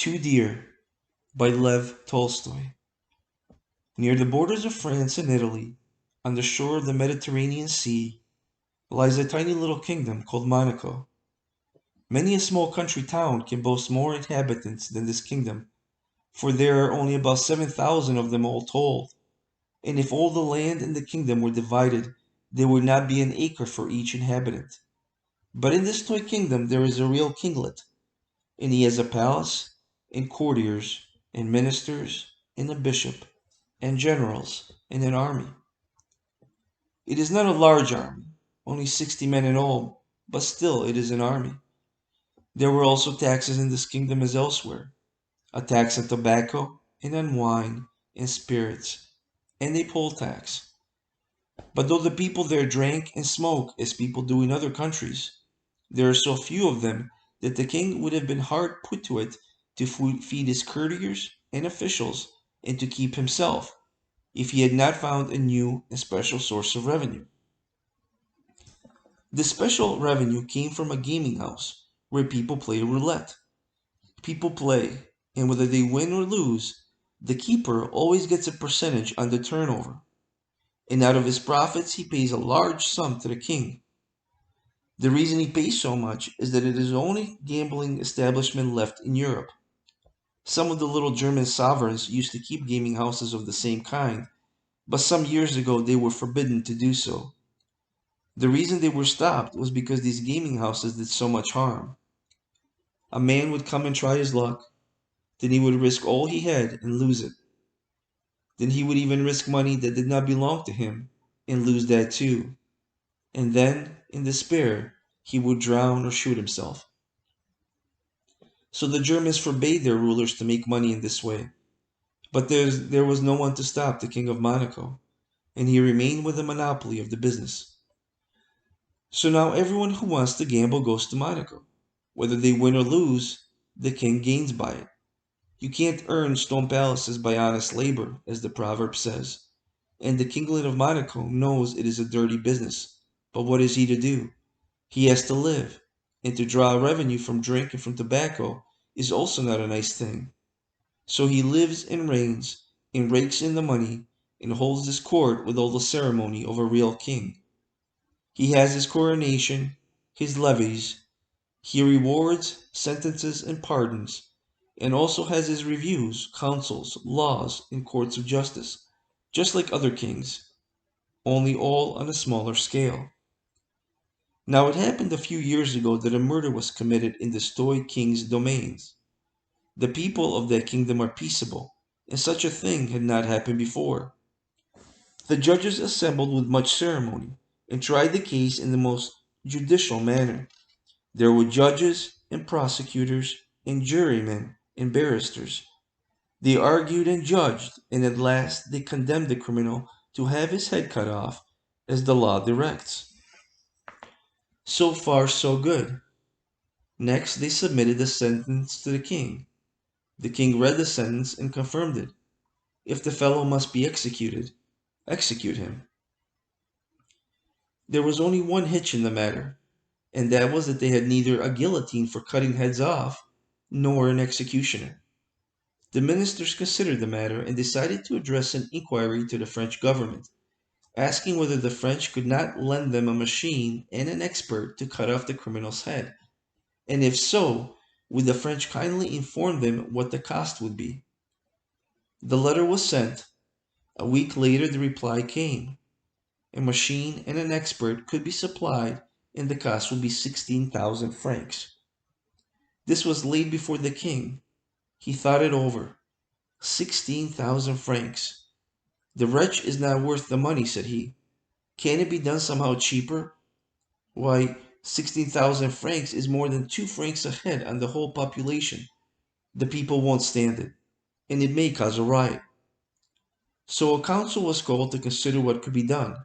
Too Dear by Lev Tolstoy. Near the borders of France and Italy, on the shore of the Mediterranean Sea, lies a tiny little kingdom called Monaco. Many a small country town can boast more inhabitants than this kingdom, for there are only about 7,000 of them all told, and if all the land in the kingdom were divided, there would not be an acre for each inhabitant. But in this toy kingdom there is a real kinglet, and he has a palace, and courtiers, and ministers, and a bishop, and generals, and an army. It is not a large army, only 60 men in all, but still it is an army. There were also taxes in this kingdom as elsewhere, a tax on tobacco, and on wine, and spirits, and a poll tax. But though the people there drank and smoked as people do in other countries, there are so few of them that the king would have been hard put to it to feed his courtiers and officials and to keep himself, if he had not found a new and special source of revenue. This special revenue came from a gaming house where people play roulette. People play, and whether they win or lose, the keeper always gets a percentage on the turnover, and out of his profits he pays a large sum to the king. The reason he pays so much is that it is the only gambling establishment left in Europe. Some of the little German sovereigns used to keep gaming houses of the same kind, but some years ago they were forbidden to do so. The reason they were stopped was because these gaming houses did so much harm. A man would come and try his luck, then he would risk all he had and lose it. Then he would even risk money that did not belong to him and lose that too. And then, in despair, he would drown or shoot himself. So the Germans forbade their rulers to make money in this way. But there was no one to stop the king of Monaco, and he remained with the monopoly of the business. So now everyone who wants to gamble goes to Monaco. Whether they win or lose, the king gains by it. You can't earn stone palaces by honest labor, as the proverb says. And the kinglet of Monaco knows it is a dirty business. But what is he to do? He has to live, and to draw revenue from drink and from tobacco is also not a nice thing. So he lives and reigns, and rakes in the money, and holds his court with all the ceremony of a real king. He has his coronation, his levees, he rewards, sentences, and pardons, and also has his reviews, councils, laws, and courts of justice, just like other kings, only all on a smaller scale. Now it happened a few years ago that a murder was committed in the Stoy king's domains. The people of that kingdom are peaceable, and such a thing had not happened before. The judges assembled with much ceremony, and tried the case in the most judicial manner. There were judges, and prosecutors, and jurymen, and barristers. They argued and judged, and at last they condemned the criminal to have his head cut off, as the law directs. So far, so good. Next, they submitted the sentence to the king. The king read the sentence and confirmed it. If the fellow must be executed, execute him. There was only one hitch in the matter, and that was that they had neither a guillotine for cutting heads off, nor an executioner. The ministers considered the matter and decided to address an inquiry to the French government, asking whether the French could not lend them a machine and an expert to cut off the criminal's head, and if so, would the French kindly inform them what the cost would be. The letter was sent. A week later the reply came. A machine and an expert could be supplied, and the cost would be 16,000 francs. This was laid before the king. He thought it over. 16,000 francs. The wretch is not worth the money, said he. Can it be done somehow cheaper? Why, 16,000 francs is more than 2 francs a head on the whole population. The people won't stand it, and it may cause a riot. So a council was called to consider what could be done,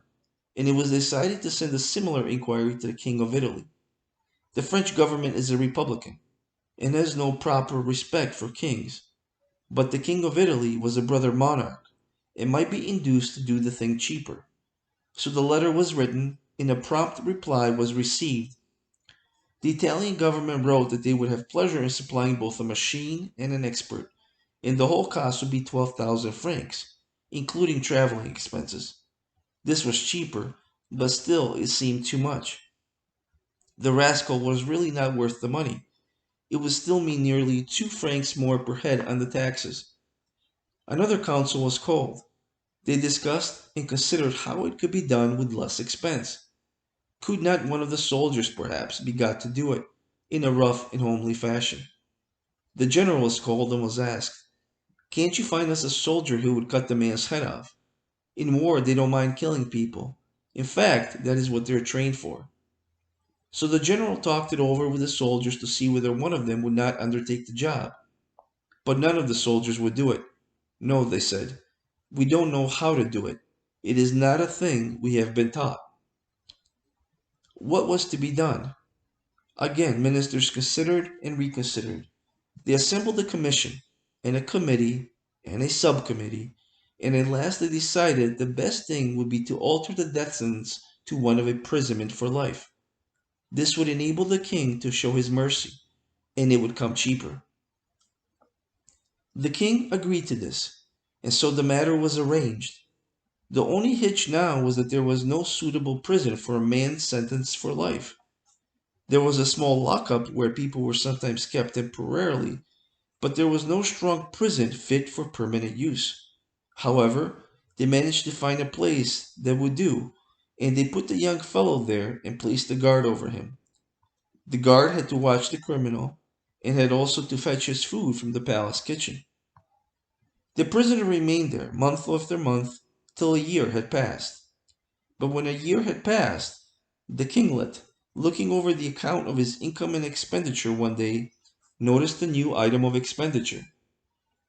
and it was decided to send a similar inquiry to the King of Italy. The French government is a republican, and has no proper respect for kings, but the King of Italy was a brother monarch, and might be induced to do the thing cheaper. So the letter was written, and a prompt reply was received. The Italian government wrote that they would have pleasure in supplying both a machine and an expert, and the whole cost would be 12,000 francs, including traveling expenses. This was cheaper, but still it seemed too much. The rascal was really not worth the money. It would still mean nearly 2 francs more per head on the taxes. Another council was called. They discussed and considered how it could be done with less expense. Could not one of the soldiers, perhaps, be got to do it in a rough and homely fashion? The general was called and was asked, "Can't you find us a soldier who would cut the man's head off? In war, they don't mind killing people. In fact, that is what they're trained for." So the general talked it over with the soldiers to see whether one of them would not undertake the job. But none of the soldiers would do it. "No," they said, "we don't know how to do it. It is not a thing we have been taught." What was to be done? Again, ministers considered and reconsidered. They assembled a commission, and a committee, and a subcommittee, and at last they decided the best thing would be to alter the death sentence to one of imprisonment for life. This would enable the king to show his mercy, and it would come cheaper. The king agreed to this, and so the matter was arranged. The only hitch now was that there was no suitable prison for a man sentenced for life. There was a small lockup where people were sometimes kept temporarily, but there was no strong prison fit for permanent use. However, they managed to find a place that would do, and they put the young fellow there and placed a guard over him. The guard had to watch the criminal, and had also to fetch his food from the palace kitchen. The prisoner remained there month after month till a year had passed. But when a year had passed, the kinglet, looking over the account of his income and expenditure one day, noticed a new item of expenditure.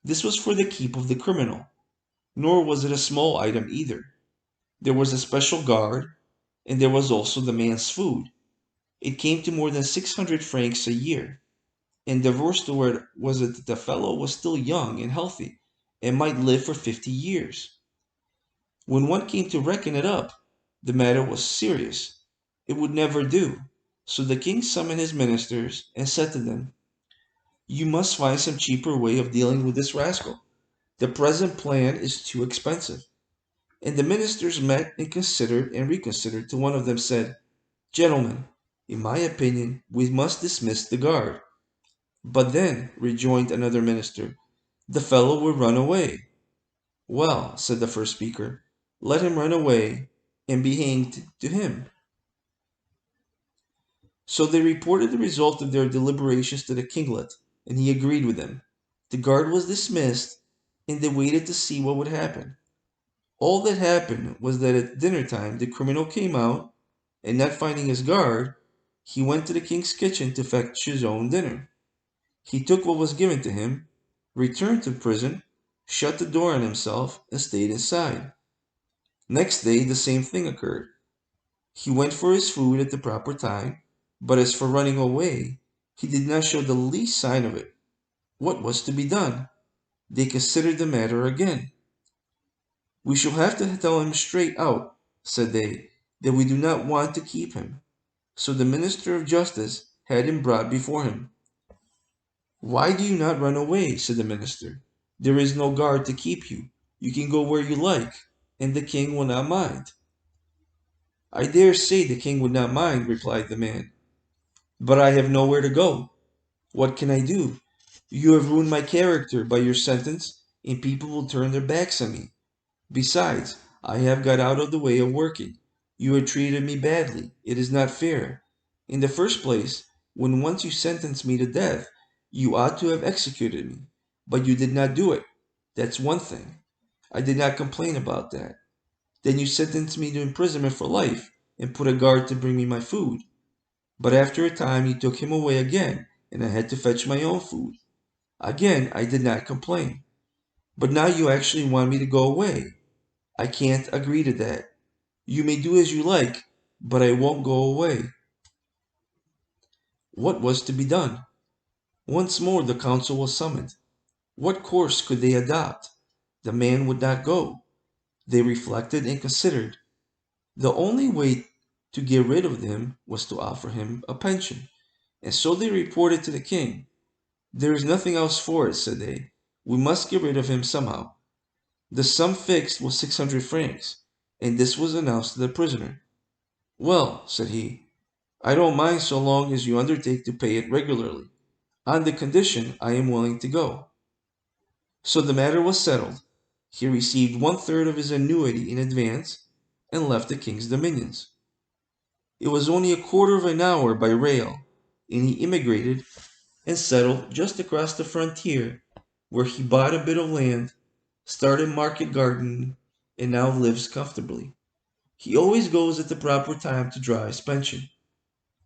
This was for the keep of the criminal, nor was it a small item either. There was a special guard, and there was also the man's food. It came to more than 600 francs a year, and the worst of it was that the fellow was still young and healthy, and might live for 50 years. When one came to reckon it up, the matter was serious. It would never do. So the king summoned his ministers and said to them, "You must find some cheaper way of dealing with this rascal. The present plan is too expensive." And the ministers met and considered and reconsidered, till one of them said, "Gentlemen, in my opinion, we must dismiss the guard." "But then," rejoined another minister, "the fellow will run away." "Well," said the first speaker, "let him run away, and be hanged to him." So they reported the result of their deliberations to the kinglet, and he agreed with them. The guard was dismissed, and they waited to see what would happen. All that happened was that at dinner time the criminal came out, and not finding his guard, he went to the king's kitchen to fetch his own dinner. He took what was given to him, returned to prison, shut the door on himself, and stayed inside. Next day the same thing occurred. He went for his food at the proper time, but as for running away, he did not show the least sign of it. What was to be done? They considered the matter again. "We shall have to tell him straight out," said they, "that we do not want to keep him." So the minister of justice had him brought before him. "Why do you not run away?" said the minister. "There is no guard to keep you. You can go where you like, and the king will not mind." "I dare say the king would not mind," replied the man, "but I have nowhere to go. What can I do? You have ruined my character by your sentence, and people will turn their backs on me. Besides, I have got out of the way of working. You have treated me badly. It is not fair. In the first place, when once you sentenced me to death, you ought to have executed me. But you did not do it. That's one thing. I did not complain about that. Then you sentenced me to imprisonment for life, and put a guard to bring me my food. But after a time you took him away again, and I had to fetch my own food. Again, I did not complain. But now you actually want me to go away. I can't agree to that. You may do as you like, but I won't go away." What was to be done? Once more the council was summoned. What course could they adopt? The man would not go. They reflected and considered. The only way to get rid of him was to offer him a pension. And so they reported to the king. There is nothing else for it, said they. We must get rid of him somehow. The sum fixed was 600 francs, and this was announced to the prisoner. Well, said he, I don't mind so long as you undertake to pay it regularly. On the condition I am willing to go. So the matter was settled. He received one-third of his annuity in advance and left the king's dominions. It was only a quarter of an hour by rail, and he immigrated and settled just across the frontier, where he bought a bit of land, started market gardening, and now lives comfortably. He always goes at the proper time to draw his pension.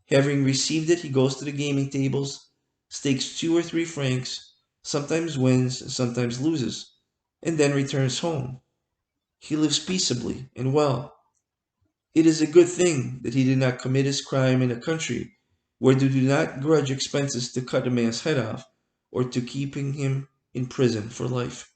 Having received it, he goes to the gaming tables, stakes 2 or 3 francs, sometimes wins and sometimes loses, and then returns home. He lives peaceably and well. It is a good thing that he did not commit his crime in a country where they do not grudge expenses to cut a man's head off or to keeping him in prison for life.